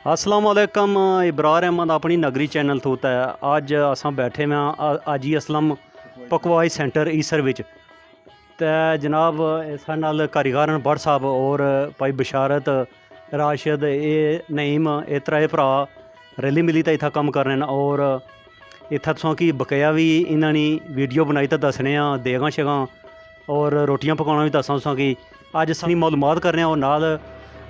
अस्सलाम वालेकुम। इब्रार अहमद अपनी नगरी चैनल तो है। अज असां बैठे में आजी असलम पकवाई सेंटर ईसर विच ते जनाब साढ़े नाल कारीगर न भट्ट साहब और भाई बशारत राशिद नईम त्रै भरा रली मिली तो इत्थै कम्म कर रहे हैं और इत्थै तुसां की बकाया भी इन्होंने वीडियो बनाई तो दसने देगां शेगां और रोटियां पकाना भी दसां तुसां की। अज सारी मालूमात करने और नाल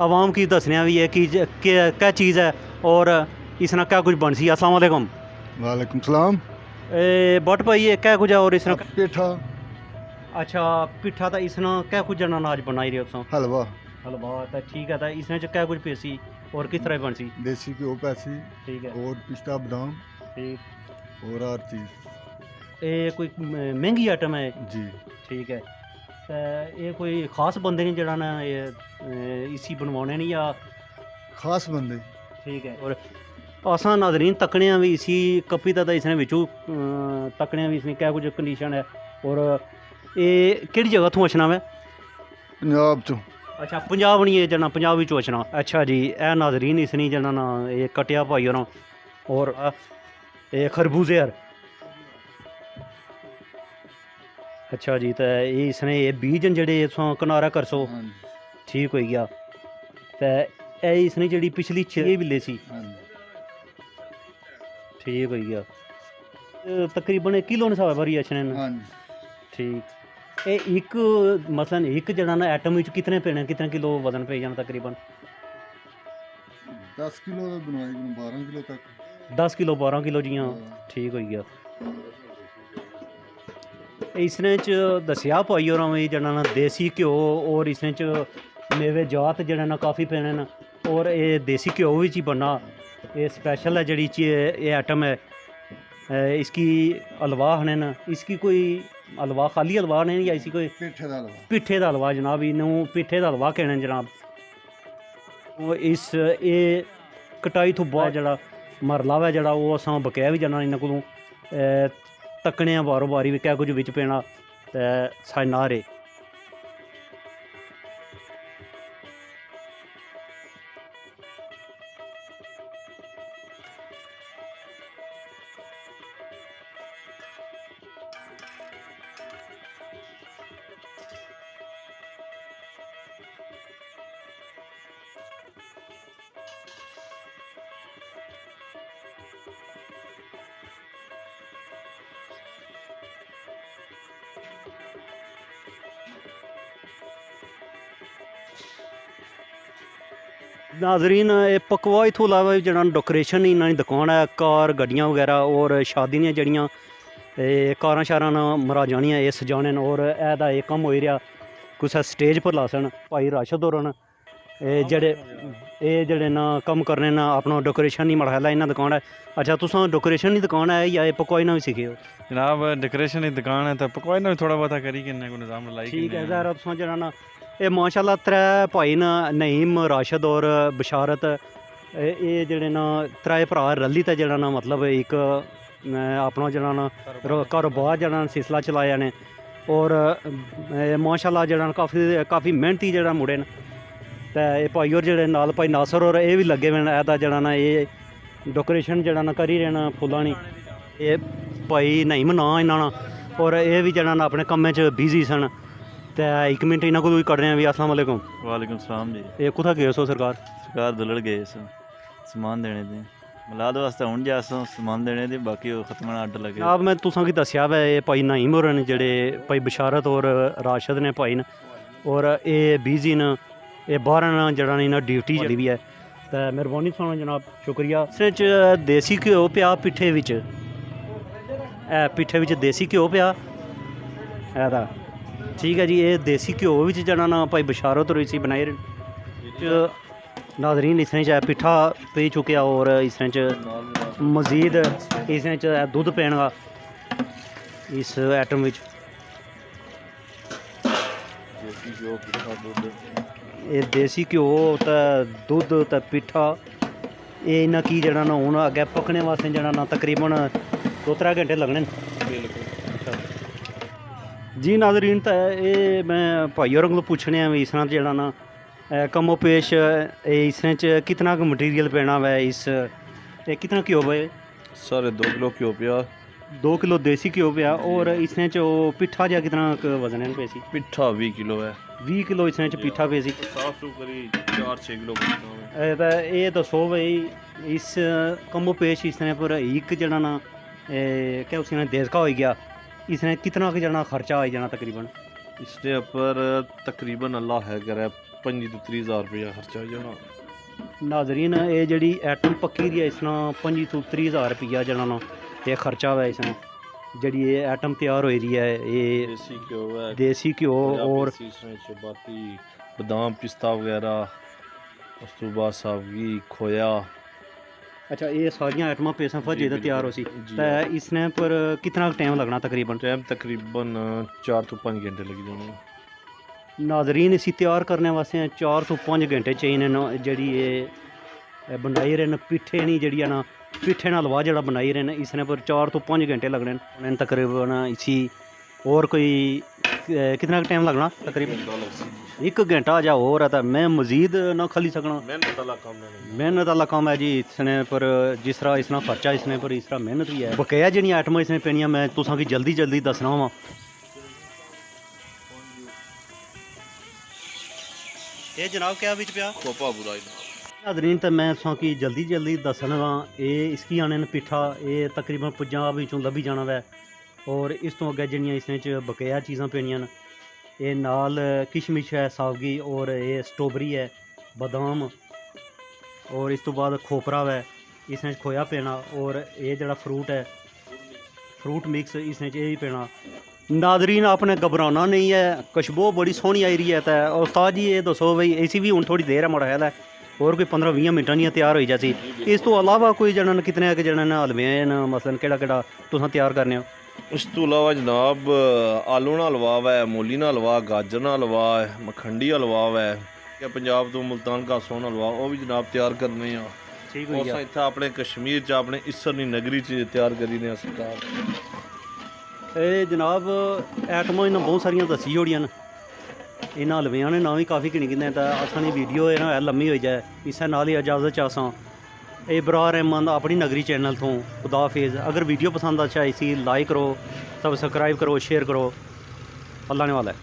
आवाम की दसने भी है कि क्या चीज़ है और इसना क्या कुछ बन सी। अस्सलाम वालेकुम। वालेकुम सलाम। बट भाई ये क्या कुछ है और इसना पेठा अच्छा पिट्ठा था इसना क्या कुछ जना अनाज बनाई रहे हो हलवा हलवा तो ठीक है। तो इसने क्या कुछ पेसी और किस तरह बन सी। देसी घ्यो पैसी ठीक है और पिस्ता बादाम ठीक। और हर चीज़। ये कोई महंगी आइटम है जी ठीक है। तो ये कोई खास बंदे नहीं जरा ना ये इसी बनवाने नहीं या खास बंदे ठीक है। और असा नाजरीन तकने भी इसी कपी दा इसने बिचू तकने भी इसमें क्या कुछ कंडीशन है और ये केड़ी जगह तू अचना मैं पंजाब चो। अच्छा पंजाब नहीं है जना पंजाब चो अचना। अच्छा जी ए नाजरीन इसने जना ना ये कटिया पाई और ये खरबूजे यार। अच्छा जी तो ये इसने ये बीज जड़े किनारा कर सो ठीक हो गया। तो इसने जी पिछली 6 बिल्ले सी ठीक हो गया। तकरीबन किलो ने सारा भरी अच्छे ठीक। ये एक मसलन एक जड़ा ना आइटम कितने पेने कितने किलो वजन पे जाना तकरीबन 10 किलो बनवाई 12 किलो तक 10 किलो 12 किलो जियां ठीक हो गया। इसने च दसिया पाई और जना ना देसी घ्यो और इसने च मेवे जात जड़े ना काफ़ी पेने न और ये देसी घ्यो भी ही बनना ये स्पेशल है जड़ी ये आइटम है। इसकी हलवा हने न इसकी कोई हलवा खाली हलवा ने या इसी कोई पिट्ठे का हलवा जनाब इनू पिट्ठे का हलवा कहने जनाब। इस ये कटाई तो बाद जड़ा मरला है जड़ा वो असां बकाया भी जाना इन्हों को तकने बारो बारी भी क्या कुछ बिच पेना ते साढ़े नारे। नाजरीन ये पकवाई तो अलावा जना डेकोरेशन इन्होंने दुकान है कार गड्डियाँ वगैरह और शादी दियां जड़ियाँ कारां शारां मराजां ये सजाने और एदा ये कम्म हो रहा कुछ स्टेज पर लासन भाई राशिद होर न जड़े ना कम्म करने ना अपना डेकोरेशन ही मरहला इन्हें दुकान है। अच्छा तुसां डेकोरेशन की दुकान है या पकवाई ना भी सीखे हो जनाब डेकोरेशन की दुकान है तो पकवाई ना भी थोड़ा बहुत करी किन्ने को निज़ाम लाई ठीक है। ज़रा तुसां जरा ना ये माशाल्लाह त्रै भाई न नईम राशिद और बशारत ये जड़े ना त्रै भरा रली ते जड़ा ना मतलब एक अपना जड़ा ना कारोबार जड़ा सिलसिला चलाया ने और माशाल्लाह जड़ा काफ़ी मेहनती जड़ा मुड़े न। ते ये भाई और जड़े नाल भाई नासर और ये भी लगे हुए एदा जड़ा ना ये डेकोरेशन जड़ा ना करी रहे न फुल्लां नी ये भाई नईम ना इन्ना और ये भी जड़ा ना अपने कम्मे च बिजी सन। तो एक मिनट इन्हों को कड़ने भी। अस्सलाम वालेकुम। वालेकुम सलाम जी। ये कुत्थै गए सो सरकार दुलड़ गए समान देने दे मिलाद वास्ते हूँ जा समान देने दे बाकी खत्म अड्ड लगे। अब मैं तुसां की दसिया वै ये भाई नईम होर न जेड़े भाई बशारत और राशिद ने भाई न और ये बिजी न ये बाहर न जड़ा इन्हें ड्यूटी चली भी है। तो मेहरबानी सुनो जनाब शुक्रिया। इसने च देसी घ्यो पिया पिट्ठे बिच पिट्ठे बिच देसी घ्यो पिया ऐदा ठीक है जी। ये देसी घ्यो भी जड़ा ना भाई बशारत और इसी बनाई नाजरीन इसने च पिट्ठा पी चुकिया और इसने च मजीद इसने च दुध पेना इस आइटम विच ये देसी घ्यो तो दुध तो पिट्ठा ये इन्ना की जड़ा ना हूँ अगे पकने वास्ते जड़ा ना तकरीबन 2-3 घंटे लगने। जी नाजरीन तो ये मैं भाई होर को पुछने भी इसना जड़ा ना कमो पेश इसने च कितना क मटीरियल पैना वै इस कितना घ्यो है? सारे 2 किलो घ्यो पिया 2 किलो देसी घ्यो पिया और इसने च वो पिट्ठा जा कितना क वजन है पेसी? पिट्ठा 20 किलो है 20 किलो इसने च पिट्ठा पेसी। साफ सू करी 4-6 किलो पिट्ठा है ते ये दसो भाई इस कमो पेश इसने पर एक जना ना क्या उसने देसका हो गया इसने कितना क जना खर्चा आ जाना तकरीबन? इसके ऊपर तकरीबन अल्लाह है करे 25 ਤੋਂ 30 हज़ार रुपया खर्चा हो जाना। नाजरीन ये जड़ी एटम पक्की दी है इसना 25 ਤੋਂ 30 हज़ार रुपया जना ना ये खर्चा है इसना जड़ी ये एटम तैयार हो रही है ये देसी घ्यो है देसी घ्यो और बाकी बादाम पिस्ता वगैरह उस तो बाद सावगी खोया। अच्छा ये सारियां आइटमां पेशां फजे जी, ते तैयार हो सी जी। ते इसने पर कितना टाइम लगना तकरीबन? टाइम तकरीबन 4 ਤੋਂ 5 घंटे लग जाने। नाजरीन इसी तैयार करने वास्ते 4 ਤੋਂ 5 घंटे चाहिए न जड़ी ये बनाई रहे न पिट्ठे नहीं जड़ी है ना पिट्ठे नाल हलवा जड़ा बनाई रहे न इसने पर 4 ਤੋਂ 5 घंटे लगने न तकरीबन इसी और कोई कितना टाइम लगना तकरीबन? 1 घंटा जा और है तो मैं मजीद ना खली सकना। मेहनत वाला काम नहीं मेहनत वाला काम है जी इसने पर जिस तरह इसना खर्चा इसने पर इस तरह मेहनत भी है बकाया जी आइटमां इसने पेनियां मैं तुसां की जल्दी जल्दी दसना वा। ये जनाब क्या बिच पिया? कोपा बुराई नाज़रीन तो मैं तुसां की जल्दी जल्दी दसना वा ये इसकी आने न पिट्ठा ये तकरीबन पंजाब विचों लभी जाना वै और इस तो अग्गे जिहड़ियां इसने च बकाया चीज़ां पेनियां न ये नाल किशमिश है सावगी और ये स्ट्रॉबेरी है बादाम और इस तो बाद खोपरा है इसने च खोया पेना और ये जड़ा फ्रूट है फ्रूट मिक्स इसने च ये भी पेना। नादरीन आपने घबराना नहीं है खुशबू बड़ी सोहनी आई रही है तो उस्ताद जी ये दसो भाई इसी भी हूँ थोड़ी देर है मुड़ा है और कोई 15-20 मिनटां नहीं तैयार हो जाती इस तो अलावा कोई जन कितने जन हलवे न मसलन केड़ा तुसां तैयार करने हो? उस तो अलावा जनाब आलू ना हलवा है मूली ना हलवा गाजर ना हलवा है मखंडी हलवा है या पंजाब तो मुल्तान का सोन हलवा वो भी जनाब तैयार करने हैं। ठीक और इतना अपने कश्मीर च अपने इसरनी नगरी च तैयार करी ने सरकार। ये जनाब आइटमां इन्हां बहुत सारियां दसी जोड़ियां न इन्हां हलवियां ने नाम भी काफ़ी गिने गिने तो असानी वीडियो है ना लम्मी हो जाए इस नाल ही इजाज़त च असां इब्रार रहमान अपनी नगरी चैनल तो खुदा हाफिज़। अगर वीडियो पसंद अच्छा इसी लाइक करो सब्सक्राइब करो शेयर करो अल्लाह ने वाला है।